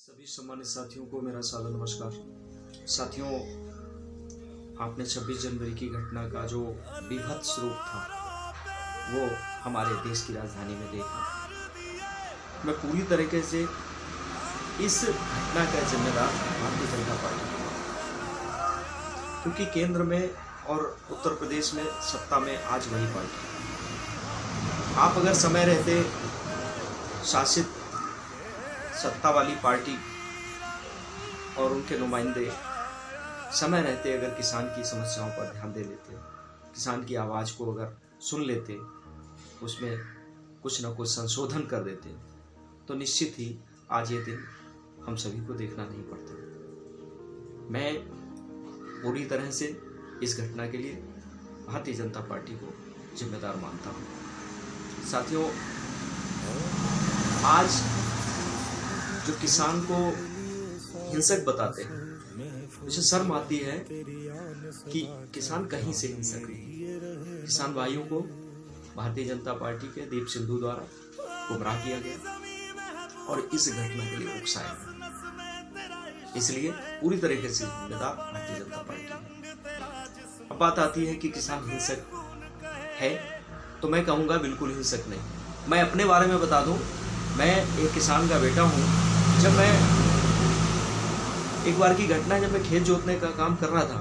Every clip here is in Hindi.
सभी सम्मानित साथियों को मेरा सादर नमस्कार। साथियों, आपने 26 जनवरी की घटना का जो बीभत्स रूप था वो हमारे देश की राजधानी में देखा। मैं पूरी तरीके से इस घटना का जिम्मेदार भारतीय जनता पार्टी हूँ, क्योंकि केंद्र में और उत्तर प्रदेश में सत्ता में आज वही पार्टी है। आप अगर समय रहते शासित सत्ता वाली पार्टी और उनके नुमाइंदे समय रहते अगर किसान की समस्याओं पर ध्यान दे लेते, किसान की आवाज़ को अगर सुन लेते, उसमें कुछ न कुछ संशोधन कर देते, तो निश्चित ही आज ये दिन हम सभी को देखना नहीं पड़ता। मैं पूरी तरह से इस घटना के लिए भारतीय जनता पार्टी को जिम्मेदार मानता हूँ। साथियों, आज जो किसान को हिंसक बताते हैं, मुझे शर्म आती है कि किसान कहीं से हिंसक नहीं। किसान भाइयों को भारतीय जनता पार्टी के दीप सिंधु द्वारा गुमराह किया गया और इस घटना के लिए उकसाया गया, इसलिए पूरी तरीके से जिम्मेदार भारतीय जनता पार्टी है। अब बात आती है कि किसान हिंसक है, तो मैं कहूँगा बिल्कुल हिंसक नहीं। मैं अपने बारे में बता दूं, मैं एक किसान का बेटा हूं। जब मैं एक बार की घटना, जब मैं खेत जोतने का काम कर रहा था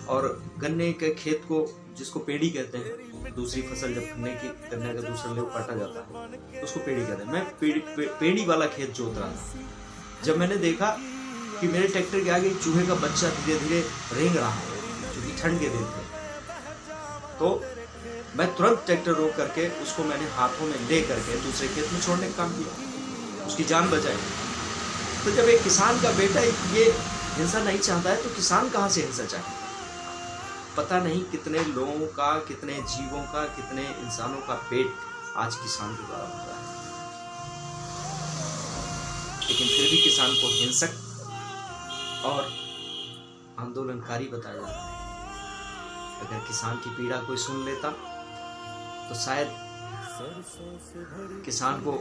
और गन्ने के खेत को, जिसको पेड़ी कहते हैं, दूसरी फसल जब गन्ने का दूसरा लेव काटा जाता है उसको पेड़ी कहते हैं, मैं पेड़ी वाला खेत जोत रहा था। जब मैंने देखा कि मेरे ट्रैक्टर के आगे चूहे का बच्चा धीरे धीरे रेंग रहा है, क्योंकि ठंड के दिन थे, तो मैं तुरंत ट्रैक्टर रोक करके उसको मैंने हाथों में ले करके दूसरे खेत में छोड़ने का काम किया, उसकी जान बचाई। तो जब एक किसान का बेटा ये हिंसा नहीं चाहता है, तो किसान कहाँ से हिंसा चाहे? पता नहीं कितने लोगों का, कितने जीवों का, कितने इंसानों का पेट आज किसान के द्वारा भरा है, लेकिन फिर भी किसान को हिंसक और आंदोलनकारी बताया जाता है। अगर किसान की पीड़ा कोई सुन लेता तो शायद किसान को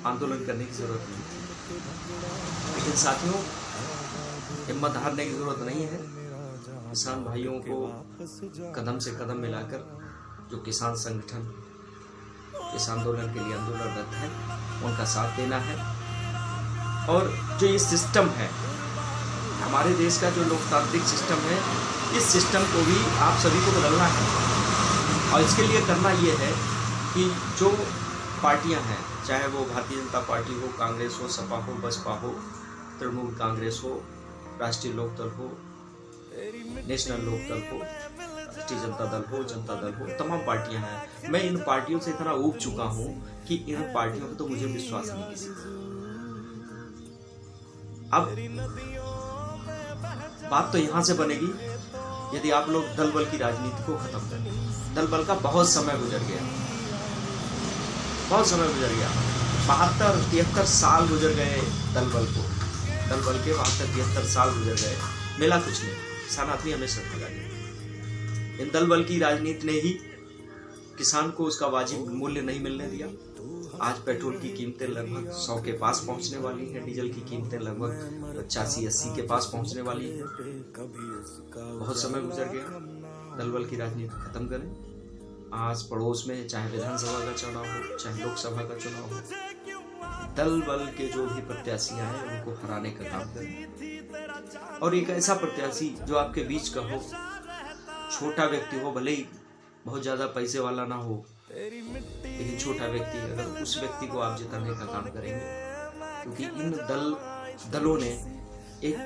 आंदोलन करने की जरूरत नहीं थी। लेकिन साथियों, हिम्मत हारने की जरूरत नहीं है। किसान भाइयों को कदम से कदम मिलाकर जो किसान संगठन इस आंदोलन के लिए आंदोलनरत है, उनका साथ देना है। और जो ये सिस्टम है, हमारे देश का जो लोकतांत्रिक सिस्टम है, इस सिस्टम को भी आप सभी को बदलना है। और इसके लिए करना ये है कि जो पार्टियां हैं, चाहे वो भारतीय जनता पार्टी हो, कांग्रेस हो, सपा हो, बसपा हो, तृणमूल कांग्रेस हो, राष्ट्रीय लोकदल हो, नेशनल लोकदल हो, राष्ट्रीय जनता दल हो, जनता दल हो, तमाम पार्टियां हैं। मैं इन पार्टियों से इतना ऊब चुका हूं कि इन पार्टियों पर तो मुझे विश्वास नहीं किसी का। अब बात तो यहां से बनेगी यदि आप लोग दल बल की राजनीति को खत्म करें। दल बल का बहुत समय गुजर गया, बहुत समय गुजर गया। 72-73 साल गुजर गए दल बल को, दल बल के 72-73 साल गुजर गए, मिला कुछ नहीं। किसान आदमी हमेशा ठगा गया। इन दल बल की राजनीति ने ही किसान को उसका वाजिब मूल्य नहीं मिलने दिया। आज पेट्रोल की कीमतें लगभग 100 के पास पहुंचने वाली हैं, डीजल की कीमतें लगभग 85-80 के पास पहुंचने वाली हैं। बहुत समय गुजर गया। दल बल की राजनीति खत्म करें। आज पड़ोस में चाहे विधानसभा का चुनाव हो, चाहे लोकसभा का चुनाव हो, दल बल के जो भी प्रत्याशी हैं उनको हराने का काम करें। और एक ऐसा प्रत्याशी जो आपके बीच का हो, छोटा व्यक्ति हो, भले ही बहुत ज्यादा पैसे वाला ना हो, लेकिन छोटा व्यक्ति, अगर उस व्यक्ति को आप जिताने का काम करेंगे, क्योंकि इन दलों ने एक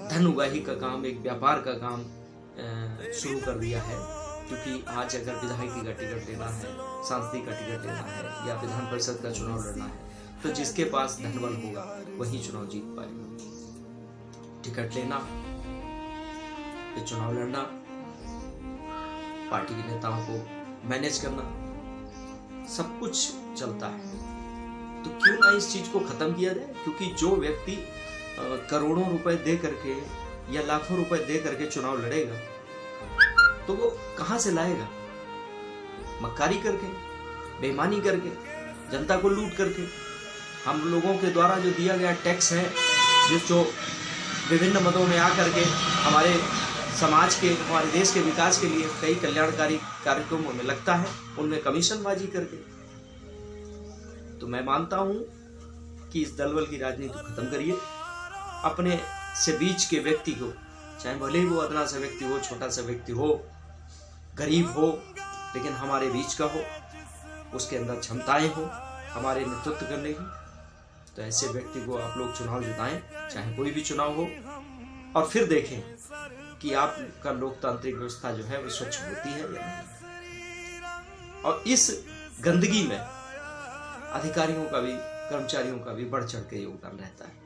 धन उगाही का काम, एक व्यापार का काम शुरू कर दिया है। क्योंकि आज अगर विधायकी का टिकट लेना है, सांसदी का टिकट लेना है, या विधान परिषद का चुनाव लड़ना है, तो जिसके पास धनबल होगा वही चुनाव जीत पाएगा। टिकट लेना, फिर चुनाव लड़ना, पार्टी के नेताओं को मैनेज करना, सब कुछ चलता है। तो क्यों ना इस चीज को खत्म किया जाए? क्योंकि जो व्यक्ति करोड़ों रुपए दे करके या लाखों रुपए दे करके चुनाव लड़ेगा, तो वो कहां से लाएगा? मक्कारी करके, बेईमानी करके, जनता को लूट करके। हम लोगों के द्वारा जो दिया गया टैक्स है, जो विभिन्न मदों में आकर के हमारे समाज के, हमारे देश के विकास के लिए कई कल्याणकारी कार्यक्रमों में लगता है, उनमें कमीशनबाजी करके। तो मैं मानता हूं कि इस दलबल की राजनीति खत्म करिए। अपने से बीच के व्यक्ति को, चाहे भले ही वो अदना सा व्यक्ति हो, छोटा सा व्यक्ति हो, गरीब हो, लेकिन हमारे बीच का हो, उसके अंदर क्षमताएं हो हमारे नेतृत्व करने की, तो ऐसे व्यक्ति को आप लोग चुनाव जिताएं, चाहे कोई भी चुनाव हो, और फिर देखें कि आपका लोकतांत्रिक व्यवस्था जो है वो स्वच्छ होती है या नहीं। और इस गंदगी में अधिकारियों का भी, कर्मचारियों का भी बढ़ चढ़ के योगदान रहता है।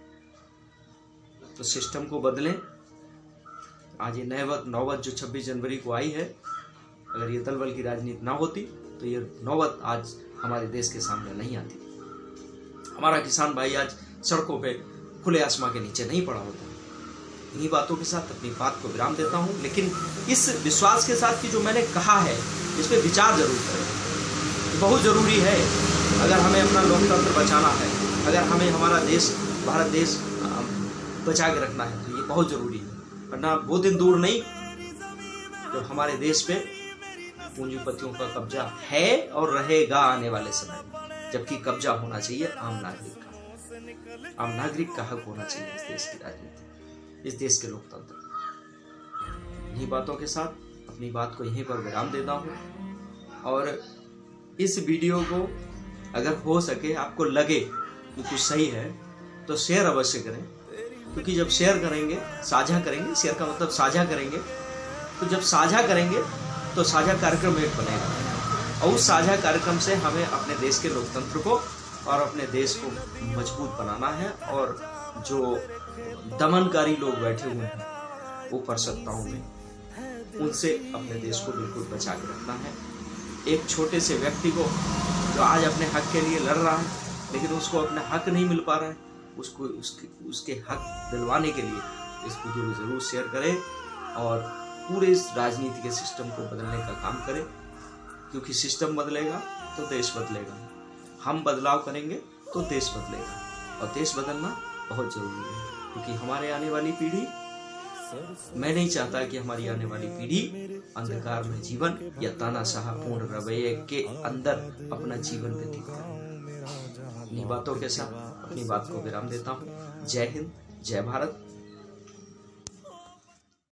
तो सिस्टम को बदलें। आज ये नौबत जो 26 जनवरी को आई है, अगर ये दलबल की राजनीति ना होती तो ये नौबत आज हमारे देश के सामने नहीं आती। हमारा किसान भाई आज सड़कों पे खुले आसमां के नीचे नहीं पड़ा होता। इन्हीं बातों के साथ अपनी बात को विराम देता हूं, लेकिन इस विश्वास के साथ कि जो मैंने कहा है इस पे विचार जरूर करें। बहुत जरूरी है, अगर हमें अपना लोकतंत्र बचाना है, अगर हमें हमारा देश, भारत देश बचा के रखना है, तो ये बहुत जरूरी है। वरना वो दिन दूर नहीं जब हमारे देश पे पूंजीपतियों का कब्जा है और रहेगा आने वाले समय, जबकि कब्जा होना चाहिए आम नागरिक का। आम नागरिक का हक होना चाहिए इस देश की राजनीति, इस देश के लोकतंत्र। इन्हीं बातों के साथ अपनी बात को यहीं पर विराम देता हूँ। और इस वीडियो को अगर हो सके, आपको लगे कि कुछ सही है, तो शेयर अवश्य करें, क्योंकि जब शेयर करेंगे, साझा करेंगे, शेयर का मतलब साझा करेंगे, तो जब साझा करेंगे तो साझा कार्यक्रम एक बनेगा, और उस साझा कार्यक्रम से हमें अपने देश के लोकतंत्र को और अपने देश को मजबूत बनाना है। और जो दमनकारी लोग बैठे हुए हैं ऊपर सत्ताओं में, उनसे अपने देश को बिल्कुल बचा के रखना है। एक छोटे से व्यक्ति को जो आज अपने हक के लिए लड़ रहा है, लेकिन उसको अपना हक नहीं मिल पा रहा है, उसको उसके हक दिलवाने के लिए इस वीडियो को जरूर शेयर करें और पूरे इस राजनीति के सिस्टम को बदलने का काम करें, क्योंकि सिस्टम बदलेगा तो देश बदलेगा, हम बदलाव करेंगे तो देश बदलेगा। और देश बदलना बहुत जरूरी है, क्योंकि हमारे आने वाली पीढ़ी, मैं नहीं चाहता कि हमारी आने वाली पीढ़ी अंधकार में जीवन या तानाशाह पूर्ण रवैये के अंदर अपना जीवन व्यतीत करे। इन्हीं बातों के साथ अपनी बात को विराम देता हूँ। जय हिंद, जय भारत।